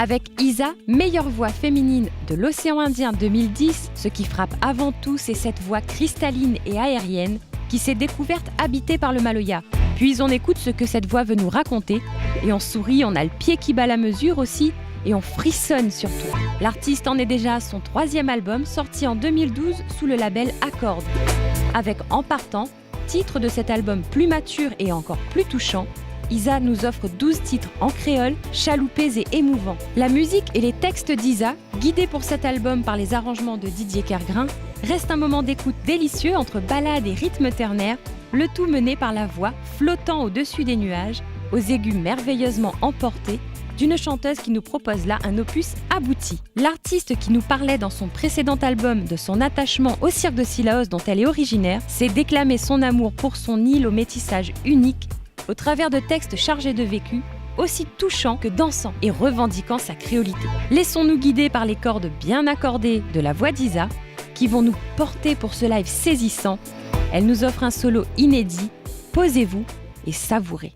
Avec Isa, meilleure voix féminine de l'océan Indien 2010, ce qui frappe avant tout, c'est cette voix cristalline et aérienne qui s'est découverte habitée par le Maloya. Puis on écoute ce que cette voix veut nous raconter et on sourit, on a le pied qui bat la mesure aussi et on frissonne surtout. L'artiste en est déjà à son 3e album sorti en 2012 sous le label Accord. Avec En partant, titre de cet album plus mature et encore plus touchant, Isa nous offre 12 titres en créole, chaloupés et émouvants. La musique et les textes d'Isa, guidés pour cet album par les arrangements de Didier Kergrin, restent un moment d'écoute délicieux entre ballades et rythmes ternaires, le tout mené par la voix flottant au-dessus des nuages, aux aigus merveilleusement emportés, d'une chanteuse qui nous propose là un opus abouti. L'artiste qui nous parlait dans son précédent album de son attachement au cirque de Sillaos dont elle est originaire, s'est déclamé son amour pour son île au métissage unique au travers de textes chargés de vécu, aussi touchants que dansants et revendiquant sa créolité. Laissons-nous guider par les cordes bien accordées de la voix d'Isa, qui vont nous porter pour ce live saisissant. Elle nous offre un solo inédit. Posez-vous et savourez.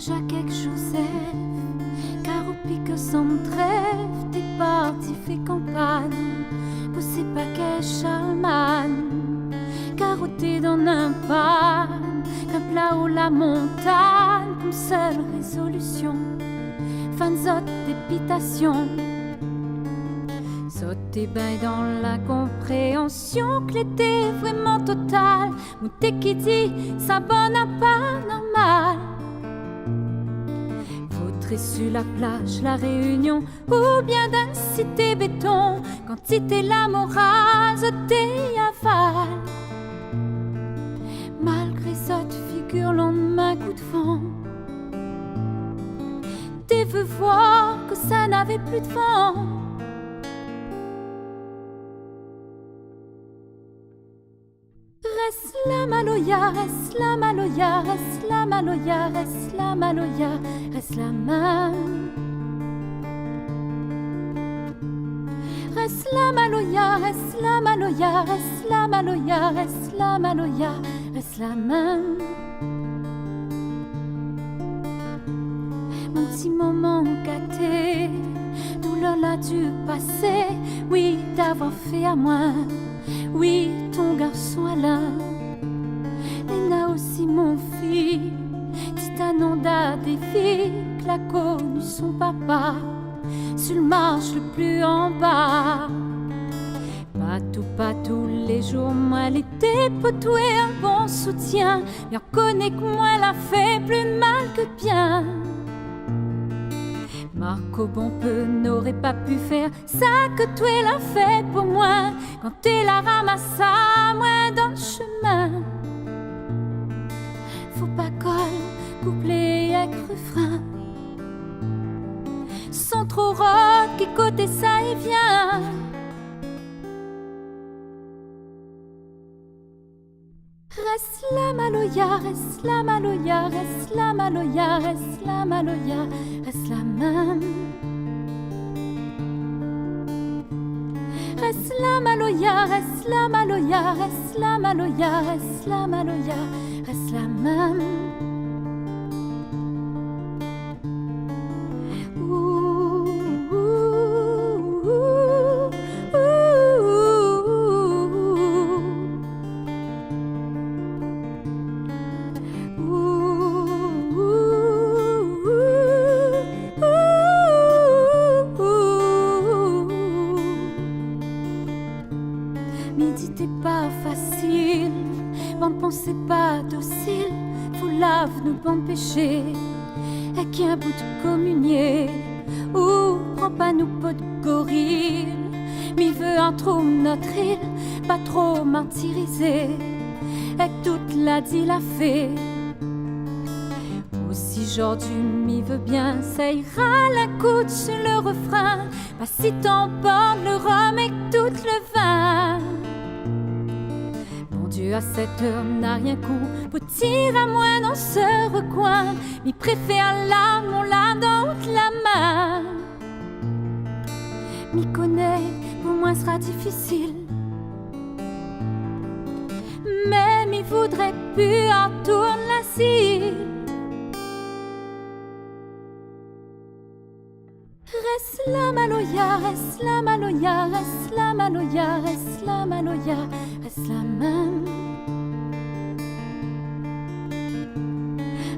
Jacques Joseph, car au pic sans trêve, t'es parti fait campagne, poussé paquet Charlemagne, carotté dans un panne, qu'un plat ou la montagne, comme seule résolution, fanzot d'épitation. Sauter bail dans la compréhension que l'été vraiment total, mouté qui dit ça bonne à pas normal. Sur la plage, la Réunion, ou bien d'un cité béton, quantité la morale, t'es aval. Malgré cette figure, lendemain coup de vent, t'es vu voir que ça n'avait plus de vent. Reste la Maloya, reste la Maloya, reste la Maloya, reste la Maloya, reste la main. Reste la Maloya, reste la Maloya, reste la Maloya, reste la Maloya, reste la main. Mon petit moment gâté, douleur là du passé, oui, d'avoir fait à moi. Oui, ton garçon Alain, Léna aussi mon fils, Titananda des filles, que l'a connu son papa, sur le marche le plus en bas. Pas tous les jours, moi l'été peut tout et un bon soutien, mais reconnais que moi l'a fait plus de mal que de bien. Marco bon peu n'aurait pas pu faire ça que toi l'a fait pour moi quand t'es la ramasse à moi dans le chemin. Faut pas colle, couplet avec refrain, sans trop rock, qui côté ça y vient. Reste la Maloya, reste la Maloya, reste la Maloya, reste la Maloya, reste la même. Reste la Maloya, reste la Maloya, reste la Maloya, reste la Maloya, reste la même. C'est pas docile, faut lave nous bon péché, et qui un bout de communier, ou prends pas nous pas de gorille, mi veut un trou notre île, pas trop martyrisé, et toute la dit la fait. Aussi aujourd'hui mi veut bien, ça ira la couche sur le refrain, pas si t'emportes le rhum et tout le vin. Dieu à cette heure n'a rien coup pour tirer à moi dans ce recoin. Il préfère l'âme, on la dans la main. M'y connaît, pour moi sera difficile. Mais m'y voudrait plus en tourne la cire. Reste la maloya, reste la maloya, reste la maloya, reste la maloya, reste la même.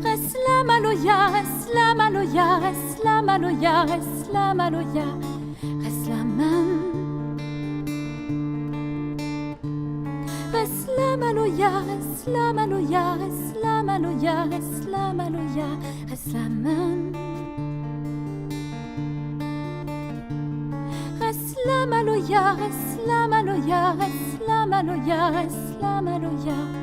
Reste la maloya, reste la maloya, reste la maloya, reste la maloya, reste la même. Reste la maloya, reste la maloya, reste la maloya, reste la maloya, reste la même. Reste la maloya, reste la maloya, reste la maloya, reste la maloya.